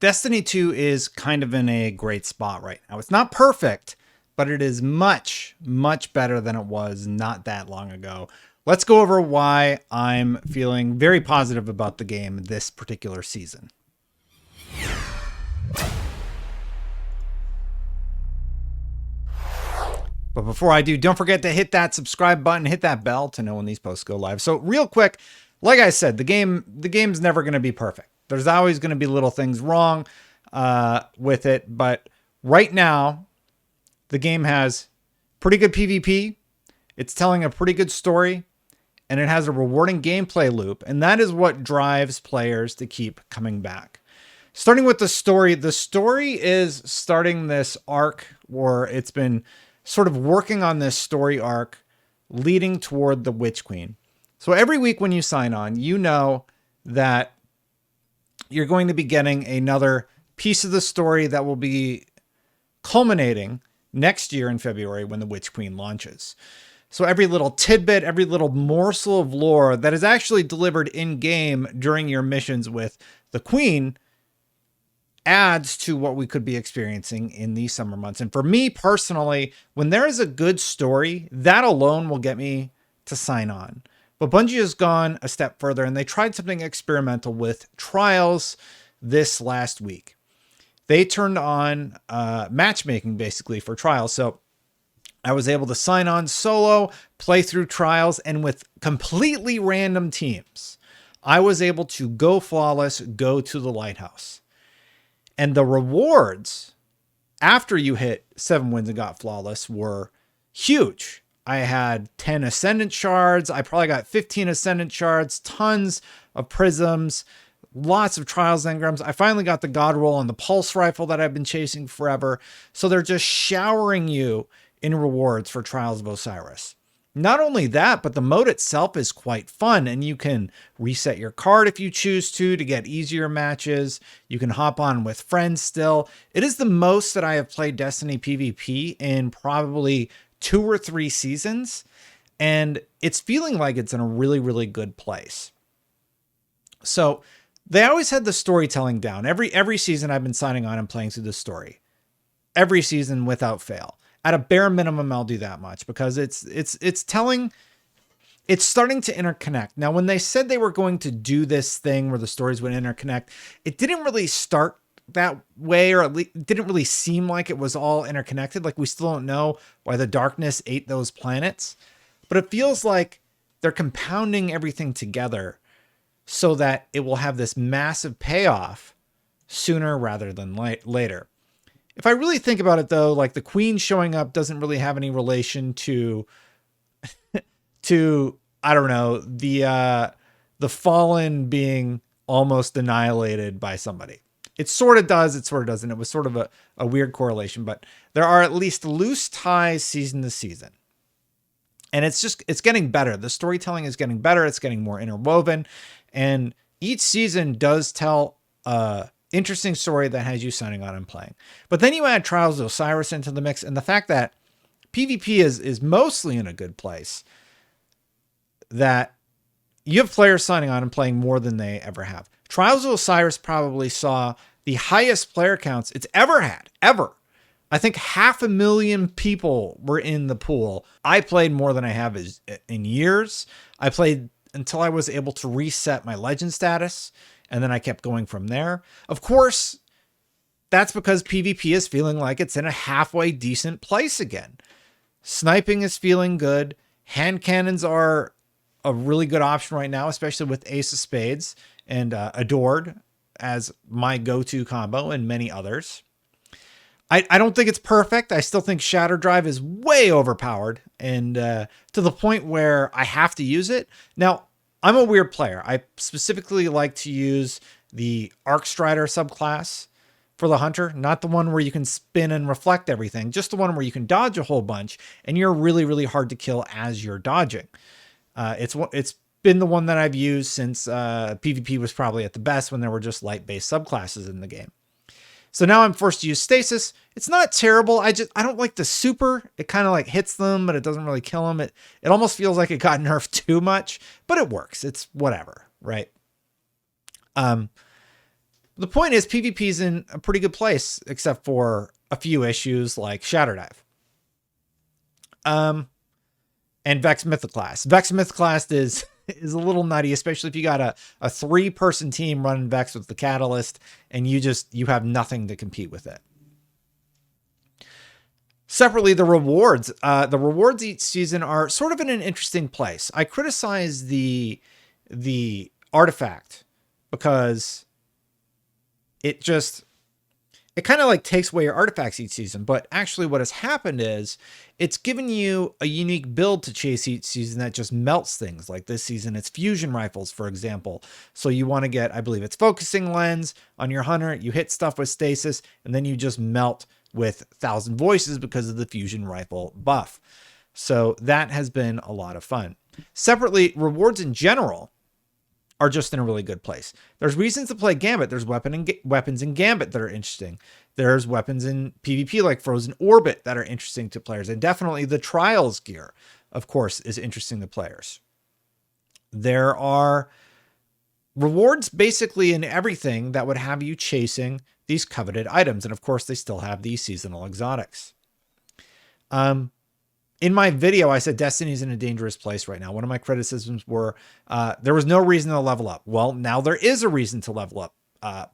Destiny 2 is kind of in a great spot right now. It's not perfect, but it is much, much better than it was not that long ago. Let's go over why I'm feeling very positive about the game this particular season. But before I do, don't forget to hit that subscribe button, hit that bell to know when these posts go live. So real quick, like I said, the game's never going to be perfect. There's always going to be little things wrong with it. But right now, the game has pretty good PvP. It's telling a pretty good story. And it has a rewarding gameplay loop. And that is what drives players to keep coming back. Starting with the story is starting this arc where it's been sort of working on this story arc leading toward the Witch Queen. So every week when you sign on, you know that you're going to be getting another piece of the story that will be culminating next year in February when the Witch Queen launches. So every little tidbit, every little morsel of lore that is actually delivered in game during your missions with the Queen adds to what we could be experiencing in these summer months. And for me personally, when there is a good story, that alone will get me to sign on. But Bungie has gone a step further and they tried something experimental with Trials this last week. They turned on matchmaking basically for Trials. So I was able to sign on solo, play through Trials, and with completely random teams, I was able to go flawless, go to the lighthouse. And the rewards after you hit 7 wins and got flawless were huge. I had 10 Ascendant shards. I probably got 15 Ascendant shards, tons of prisms, lots of Trials engrams. I finally got the God roll on the pulse rifle that I've been chasing forever. So they're just showering you in rewards for Trials of Osiris. Not only that, but the mode itself is quite fun and you can reset your card if you choose to get easier matches. You can hop on with friends still. It is the most that I have played Destiny PvP in probably 2 or 3 seasons. And it's feeling like it's in a really, really good place. So they always had the storytelling down. Every season I've been signing on and playing through the story. Every season without fail. At a bare minimum, I'll do that much because it's starting to interconnect. Now, when they said they were going to do this thing where the stories would interconnect, it didn't really start that way, or at least it didn't really seem like it was all interconnected. Like we still don't know why the darkness ate those planets, but it feels like they're compounding everything together so that it will have this massive payoff sooner rather than later. If I really think about it though, like the Queen showing up doesn't really have any relation to, I don't know, the Fallen being almost annihilated by somebody. It sort of does, it sort of doesn't. It was sort of a weird correlation, but there are at least loose ties season to season. And it's getting better. The storytelling is getting better. It's getting more interwoven. And each season does tell interesting story that has you signing on and playing. But then you add Trials of Osiris into the mix, and the fact that PvP is mostly in a good place, that you have players signing on and playing more than they ever have. Trials of Osiris probably saw the highest player counts it's ever had, ever. I think 500,000 people were in the pool. I played more than I have in years. I played until I was able to reset my legend status. And then I kept going from there. Of course, that's because PvP is feeling like it's in a halfway decent place again. Sniping is feeling good. Hand cannons are a really good option right now, especially with Ace of Spades and Adored as my go-to combo and many others. I don't think it's perfect. I still think Shatterdive is way overpowered and to the point where I have to use it. Now, I'm a weird player. I specifically like to use the Arc Strider subclass for the Hunter, not the one where you can spin and reflect everything, just the one where you can dodge a whole bunch and you're really, really hard to kill as you're dodging. It's been the one that I've used since PvP was probably at the best when there were just light-based subclasses in the game. So now I'm forced to use Stasis. It's not terrible. I don't like the super. It kind of like hits them, but it doesn't really kill them. It almost feels like it got nerfed too much, but it works. It's whatever, right? The point is PvP's in a pretty good place, except for a few issues like Shatterdive. And Vex Mythoclast. Vex Mythoclast is a little nutty, especially if you got a 3-person team running Vex with the Catalyst and you have nothing to compete with it. Separately, the rewards. The rewards each season are sort of in an interesting place. I criticize the artifact because it kind of like takes away your artifacts each season. But actually what has happened is it's given you a unique build to chase each season that just melts things. Like this season, it's fusion rifles, for example. So you want to get, I believe it's focusing lens on your hunter. You hit stuff with stasis and then you just melt with 1,000 voices because of the fusion rifle buff. So that has been a lot of fun. Separately, rewards in general are just in a really good place. There's reasons to play Gambit. There's weapons in Gambit that are interesting. There's weapons in PvP like Frozen Orbit that are interesting to players. And definitely the Trials gear, of course, is interesting to players. There are rewards basically in everything that would have you chasing these coveted items. And of course, they still have these seasonal exotics. In my video, I said Destiny's in a dangerous place right now. One of my criticisms were there was no reason to level up. Well, now there is a reason to level up,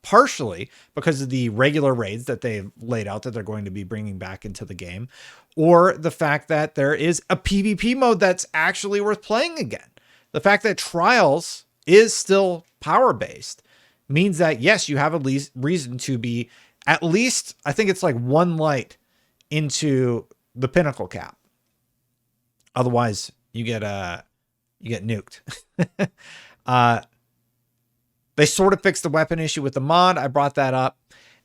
partially because of the regular raids that they've laid out that they're going to be bringing back into the game, or the fact that there is a PvP mode that's actually worth playing again. The fact that Trials is still power-based means that, yes, you have a reason to be at least, I think it's like 1 light into the pinnacle cap. Otherwise, you get nuked. They sort of fixed the weapon issue with the mod. I brought that up.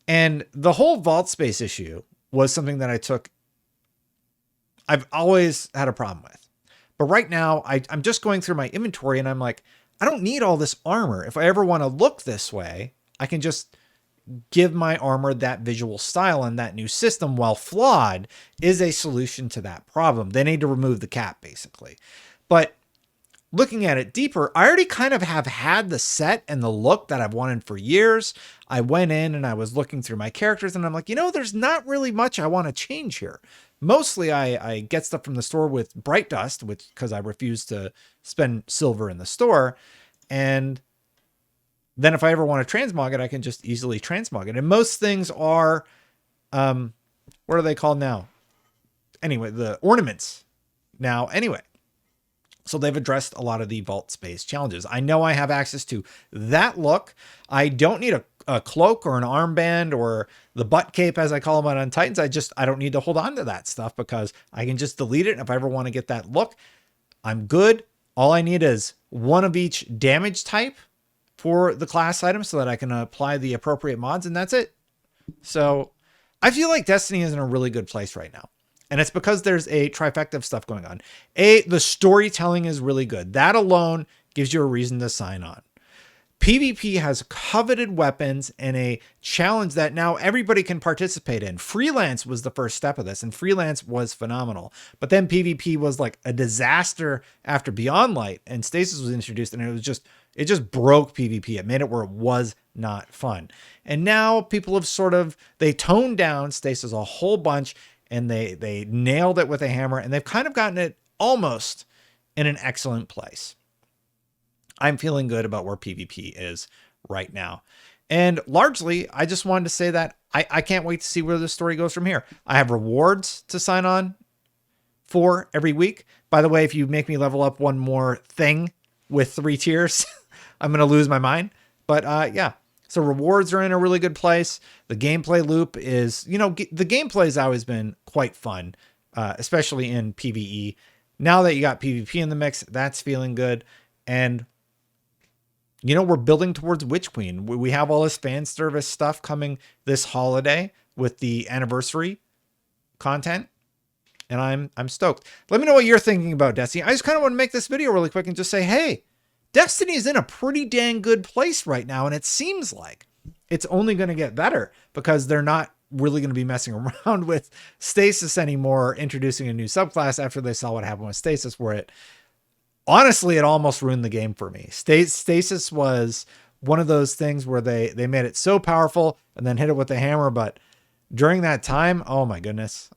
And the whole vault space issue was something that I've always had a problem with. But right now, I'm just going through my inventory and I'm like, I don't need all this armor. If I ever want to look this way, I can just give my armor that visual style, and that new system, while flawed, is a solution to that problem. They need to remove the cap, basically. But looking at it deeper, I already kind of have had the set and the look that I've wanted for years. I went in and I was looking through my characters and I'm like, there's not really much I want to change here. Mostly I get stuff from the store with Bright Dust, because I refuse to spend silver in the store. And then if I ever want to transmog it, I can just easily transmog it. And most things are, what are they called now? Anyway, the ornaments now. Anyway, so they've addressed a lot of the vault space challenges. I know I have access to that look. I don't need a cloak or an armband or the butt cape, as I call them on Titans. I don't need to hold on to that stuff because I can just delete it. And if I ever want to get that look, I'm good. All I need is one of each damage type for the class item so that I can apply the appropriate mods, and that's it. So I feel like Destiny is in a really good place right now. And it's because there's a trifecta of stuff going on. The storytelling is really good. That alone gives you a reason to sign on. PvP has coveted weapons and a challenge that now everybody can participate in. Freelance was the first step of this, and freelance was phenomenal. But then PvP was like a disaster after Beyond Light, and Stasis was introduced, and it just broke PvP. It made it where it was not fun. And now people have they toned down Stasis a whole bunch, and they nailed it with a hammer, and they've kind of gotten it almost in an excellent place. I'm feeling good about where PvP is right now. And largely, I just wanted to say that I can't wait to see where the story goes from here. I have rewards to sign on for every week. By the way, if you make me level up one more thing with 3 tiers, I'm going to lose my mind. But yeah, so rewards are in a really good place. The gameplay loop is, the gameplay has always been quite fun, especially in PvE. Now that you got PvP in the mix, that's feeling good. And we're building towards Witch Queen. We have all this fan service stuff coming this holiday with the anniversary content, and I'm stoked. Let me know what you're thinking about Destiny. I just kind of want to make this video really quick and just say, hey, Destiny is in a pretty dang good place right now, and it seems like it's only going to get better because they're not really going to be messing around with Stasis anymore, introducing a new subclass after they saw what happened with Stasis, where it honestly, it almost ruined the game for me. Stasis was one of those things where they made it so powerful and then hit it with a hammer. But during that time, oh my goodness,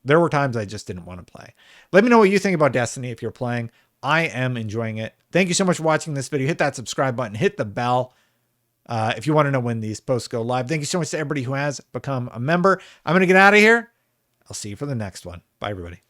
there were times I just didn't want to play. Let me know what you think about Destiny if you're playing. I am enjoying it. Thank you so much for watching this video. Hit that subscribe button, hit the bell if you want to know when these posts go live. Thank you so much to everybody who has become a member. I'm going to get out of here. I'll see you for the next one. Bye, everybody.